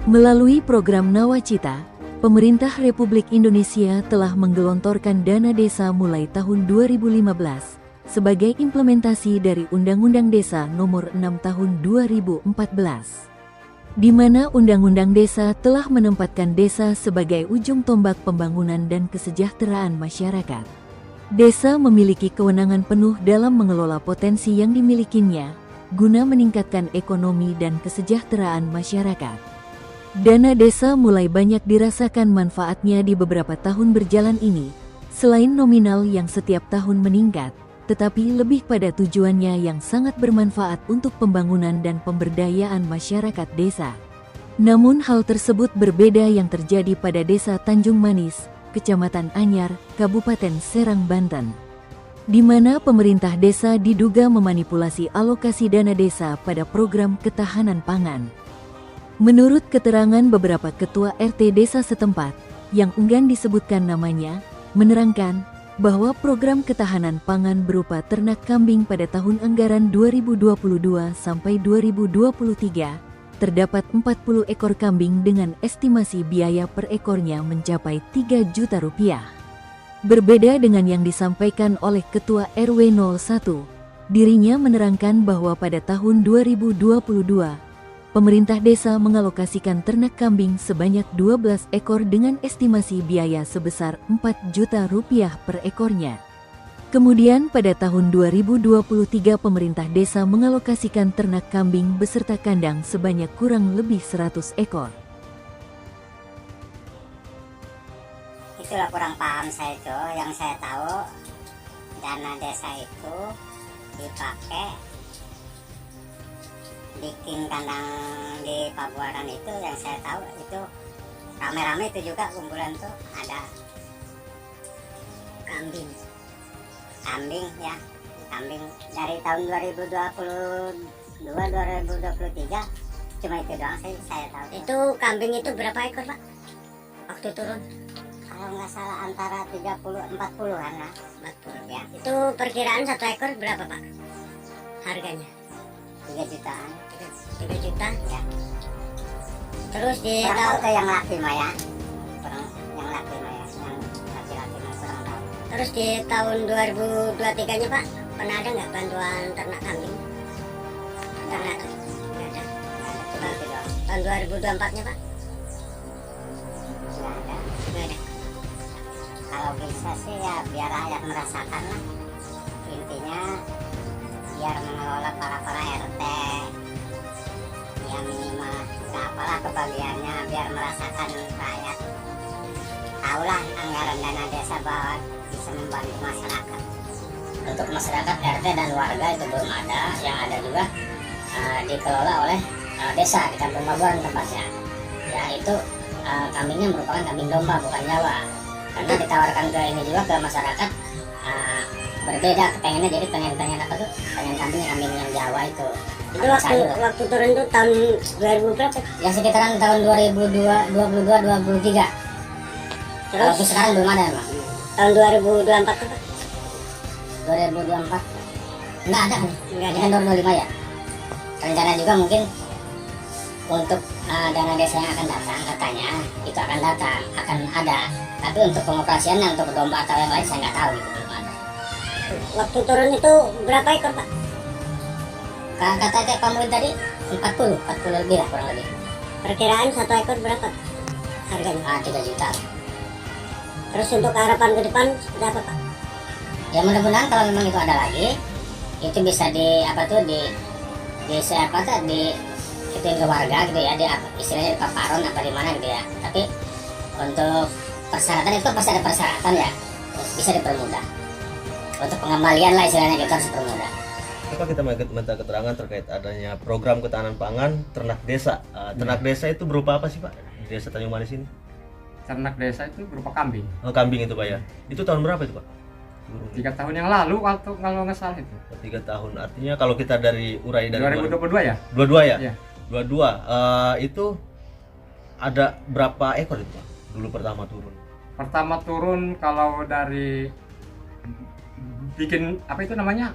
Melalui program Nawacita, pemerintah Republik Indonesia telah menggelontorkan dana desa mulai tahun 2015 sebagai implementasi dari Undang-Undang Desa Nomor 6 Tahun 2014, di mana Undang-Undang Desa telah menempatkan desa sebagai ujung tombak pembangunan dan kesejahteraan masyarakat. Desa memiliki kewenangan penuh dalam mengelola potensi yang dimilikinya, guna meningkatkan ekonomi dan kesejahteraan masyarakat. Dana desa mulai banyak dirasakan manfaatnya di beberapa tahun berjalan ini, selain nominal yang setiap tahun meningkat, tetapi lebih pada tujuannya yang sangat bermanfaat untuk pembangunan dan pemberdayaan masyarakat desa. Namun hal tersebut berbeda yang terjadi pada Desa Tanjung Manis, Kecamatan Anyar, Kabupaten Serang, Banten, di mana pemerintah desa diduga memanipulasi alokasi dana desa pada program ketahanan pangan. Menurut keterangan beberapa ketua RT desa setempat, yang enggan disebutkan namanya, menerangkan bahwa program ketahanan pangan berupa ternak kambing pada tahun anggaran 2022 sampai 2023, terdapat 40 ekor kambing dengan estimasi biaya per ekornya mencapai 3 juta rupiah. Berbeda dengan yang disampaikan oleh Ketua RW 01, dirinya menerangkan bahwa pada tahun 2022, pemerintah desa mengalokasikan ternak kambing sebanyak 12 ekor dengan estimasi biaya sebesar 4 juta rupiah per ekornya. Kemudian pada tahun 2023 pemerintah desa mengalokasikan ternak kambing beserta kandang sebanyak kurang lebih 100 ekor. Itulah kurang paham saya itu, yang saya tahu dana desa itu dipakai bikin kandang di Pabuaran itu, yang saya tahu itu rame-rame itu juga kumpulan tuh ada kambing ya, kambing dari tahun 2022-2023 cuma itu doang saya tahu. Itu kambing itu berapa ekor, Pak? Waktu turun? Kalau nggak salah antara 30-40-an lah. 40 Ya, itu perkiraan satu ekor berapa, Pak? Harganya 3 jutaan 3 juta ya. Terus di Kurang tahu tahun, tuh yang laki mah ya, yang laki mah ya, yang laki-laki mah kurang tahu. terus di tahun 2023 nya, Pak, pernah ada nggak bantuan ternak kambing? Ternak nggak ada. Cuma itu doang. Tahun 2024 nya, Pak, Nggak ada. nggak ada. Kalau bisa sih ya biar rakyat merasakan lah, intinya biar mengelola para RT ya, minimal apalah kebagiannya, biar merasakan rakyat tahulah anggaran dana desa bahwa bisa membantu masyarakat. Untuk masyarakat RT dan warga itu belum ada, yang ada juga dikelola oleh desa di Kampung Pabuaran tempatnya ya. Itu kambingnya merupakan kambing domba, bukan Jawa, karena ditawarkan ke ini juga ke masyarakat berbeda, pengennya jadi pengen apa tuh, pengen kambing yang Jawa itu. Itu waktu turun itu tahun 2000 berapa? Ya sekitaran tahun 2022-2023. Terus sekarang belum ada emang. Tahun 2024 tuh, Pak? 2024 nggak ada. Nggak ada. Ini kan 2025 ya. Rencana juga mungkin untuk dana desa yang akan datang, katanya itu akan ada. Tapi untuk pengoperasiannya, untuk domba atau yang lain saya nggak tahu, gitu belum ada. Waktu turun itu berapa ekor, Pak? Kata kamu tadi 40 lebih lah kurang lebih. Perkiraan satu ekor berapa harganya? 3 juta. Terus untuk harapan ke depan berapa, Pak? Ya mudah-mudahan kalau memang itu ada lagi, itu bisa di ituin ke warga gitu ya, istilahnya di paparon apa di mana gitu ya. Tapi untuk persyaratan itu pasti ada persyaratan ya, bisa dipermudah. Untuk pengembalian lah istilahnya kita harus dipermudah. Coba kita minta keterangan terkait adanya program ketahanan pangan ternak desa. Ternak desa itu berupa apa sih, Pak, di Desa Tanjung Manis ini? Ternak desa itu berupa kambing. Oh, kambing itu, Pak ya. Itu tahun berapa itu, Pak? 3 tahun yang lalu waktu kalau nggak salah itu. 3 tahun. Artinya kalau kita dari 2022 ya? 22 ya? Iya. 22. Itu ada berapa ekor itu, Pak? Dulu pertama turun. Pertama turun kalau dari bikin apa itu namanya?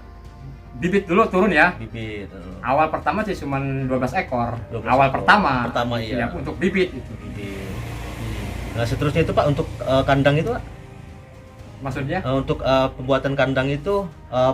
bibit dulu turun ya. Bibit. Awal pertama sih cuma 12 ekor. 12 Awal ekor. pertama. Pertama, iya. Untuk bibit itu. Bibit. Nah, seterusnya itu Pak untuk kandang itu Pak. Maksudnya? Untuk pembuatan kandang itu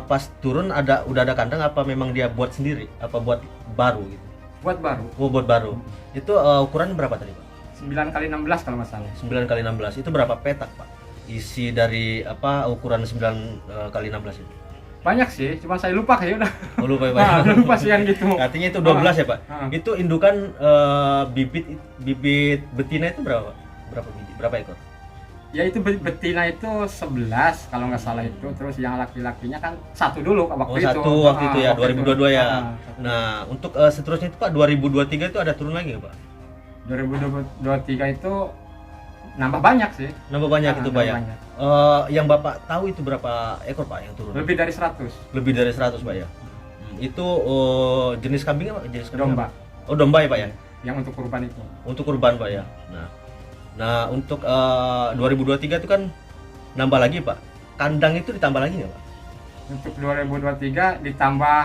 pas turun udah ada kandang apa memang dia buat sendiri? Apa buat baru gitu? Buat baru. Oh, buat baru. Itu ukuran berapa tadi Pak? 9 kali 16 kalau nggak salah. 9 kali 16 itu berapa petak Pak? Isi dari ukuran 9 kali 16 itu? Banyak sih, cuma saya lupa kayaknya udah. Oh, lupa ya Pak. Lupa sih yang gitu. Artinya itu 12 ya Pak? Itu indukan bibit betina itu berapa Pak? Berapa biji? Berapa ekor? Ya itu betina itu 11 kalau nggak salah itu. Terus yang laki-lakinya kan satu dulu waktu itu. Satu waktu itu ya, 2022 ya. Satu. Nah, untuk seterusnya itu Pak 2023 itu ada turun lagi nggak Pak? 2023 itu nambah banyak sih. Nambah banyak itu Pak ya? banyak. Yang Bapak tahu itu berapa ekor Pak yang turun? Lebih dari 100. Lebih dari 100 Pak ya? Itu jenis kambing apa? Jenis kambing Domba. apa? Oh, domba ya Pak ya? Yang untuk kurban itu. Untuk kurban Pak ya? Nah untuk 2023 itu kan nambah lagi Pak. Kandang itu ditambah lagi nggak Pak? Untuk 2023 ditambah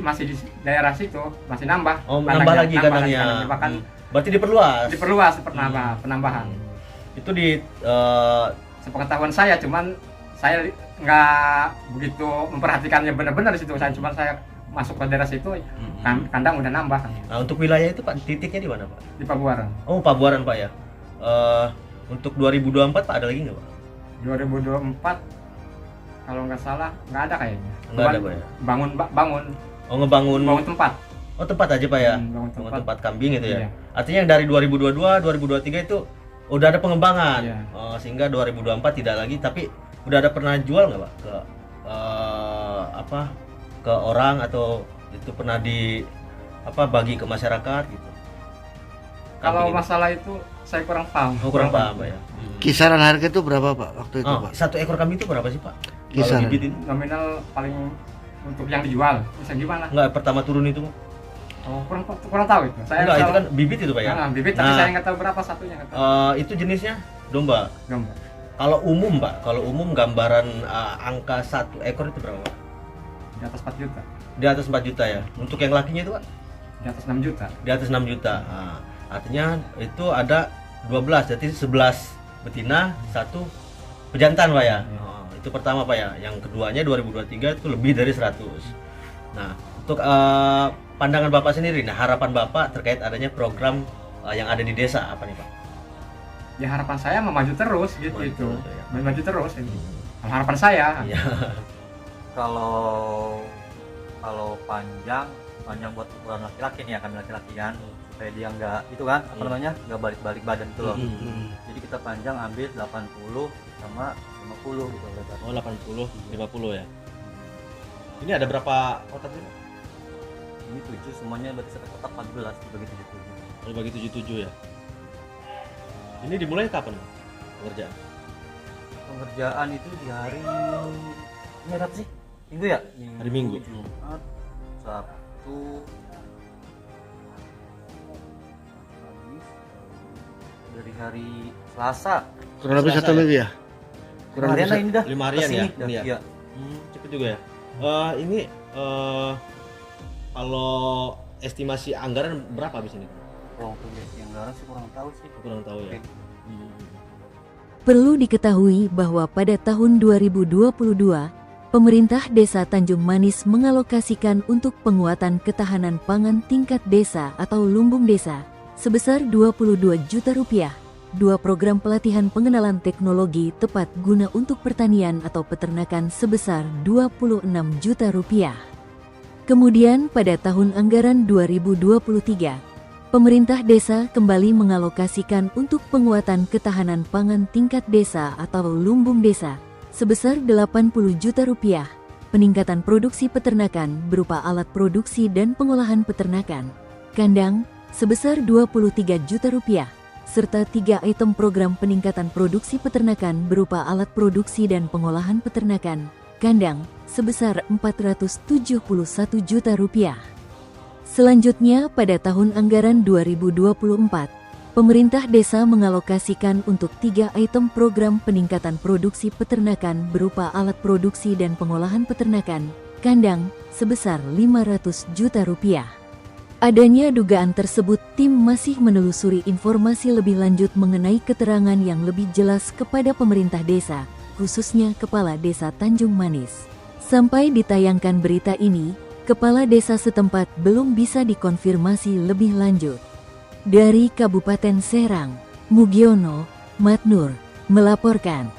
masih di daerah situ masih nambah. Oh, nambah lagi kandangnya. Bahkan berarti diperluas. penambahan. Itu di Sepengetahuan saya, cuman saya nggak begitu memperhatikannya benar-benar di situ. Saya masuk ke daerah situ, kandang udah nambah. Nah, untuk wilayah itu Pak, titiknya di mana Pak? Di Pabuaran. Oh, Pabuaran Pak ya. Untuk 2024 Pak ada lagi nggak Pak? 2024 kalau nggak salah nggak ada kayaknya. Nggak ada Pak ya? Bangun. Oh, ngebangun. Bangun tempat. Oh, tempat aja Pak ya? Bangun tempat. Kambing itu ya? Iya. Artinya yang dari 2022, 2023 itu udah ada pengembangan. Iya. Sehingga 2024 tidak lagi, tapi udah ada pernah jual nggak Pak? Ke orang atau itu pernah bagi ke masyarakat gitu? Kalau Kambing ini. masalah itu saya kurang paham. Oh, kurang paham Pak ya? Kisaran harga itu berapa Pak waktu itu Pak? Satu ekor kambing itu berapa sih Pak? Kisaran. Kalau bibit ini? Nominal paling untuk yang dijual bisa gimana? Enggak, pertama turun itu Pak? Oh, kurang tahu itu. Enggak, itu kan bibit itu Pak ya? Bibit, tapi saya nggak tahu berapa satunya. Nggak tahu. Itu jenisnya domba. Domba. Kalau umum Pak, gambaran angka satu ekor itu berapa Pak? Di atas 4 juta. Di atas 4 juta ya. Untuk yang lakinya itu Pak? Di atas 6 juta. Di atas 6 juta. Nah, artinya itu ada 12, jadi 11 betina, 1 pejantan Pak ya. Itu pertama Pak ya. Yang keduanya 2023 itu lebih dari 100. Nah, untuk pandangan Bapak sendiri, nah harapan Bapak terkait adanya program yang ada di desa apa nih Pak? Ya harapan saya maju terus gitu Maju itu. terus, ya. Maju terus ini. Harapan saya. Iya. Kalau panjang buat ukuran laki-laki nih ya, kami laki-laki kan, supaya dia nggak itu kan nggak balik-balik badan itu loh. Jadi kita panjang ambil 80 sama 50 gitu lebar. Oh, 80, 50 ya. Ini ada berapa kotak sih Pak? Ini 7 semuanya berarti satu kotak 14 dibagi 77. Oh, bagi 77 ya. Ini dimulai kapan Pak? Pengerjaan? Pengerjaan itu di hari ini apa sih? Minggu ya? Hari Minggu. Jumat, Sabtu, dari hari Selasa. Kurang lebih Selasa satu ya? minggu ya? Kurang Harian lebih lah ini dah. 5 harian ya? Kesini dah, Ini ya? iya. Cepet juga ya. Ini kalau estimasi anggaran berapa habis ini? Kalau untuk yang anggaran sih kurang tahu sih. Kurang tahu ya. Perlu diketahui bahwa pada tahun 2022, pemerintah Desa Tanjung Manis mengalokasikan untuk penguatan ketahanan pangan tingkat desa atau lumbung desa sebesar Rp22 juta. 2 program pelatihan pengenalan teknologi tepat guna untuk pertanian atau peternakan sebesar Rp26 juta. Kemudian pada tahun anggaran 2023, pemerintah desa kembali mengalokasikan untuk penguatan ketahanan pangan tingkat desa atau lumbung desa sebesar Rp80 juta, peningkatan produksi peternakan berupa alat produksi dan pengolahan peternakan, kandang sebesar Rp23 juta, serta 3 item program peningkatan produksi peternakan berupa alat produksi dan pengolahan peternakan, kandang sebesar Rp471 juta. Selanjutnya, pada tahun anggaran 2024, pemerintah desa mengalokasikan untuk 3 item program peningkatan produksi peternakan berupa alat produksi dan pengolahan peternakan, kandang sebesar 500 juta rupiah. Adanya dugaan tersebut, tim masih menelusuri informasi lebih lanjut mengenai keterangan yang lebih jelas kepada pemerintah desa, khususnya Kepala Desa Tanjung Manis. Sampai ditayangkan berita ini, Kepala Desa setempat belum bisa dikonfirmasi lebih lanjut. Dari Kabupaten Serang, Mugiono Matnur melaporkan.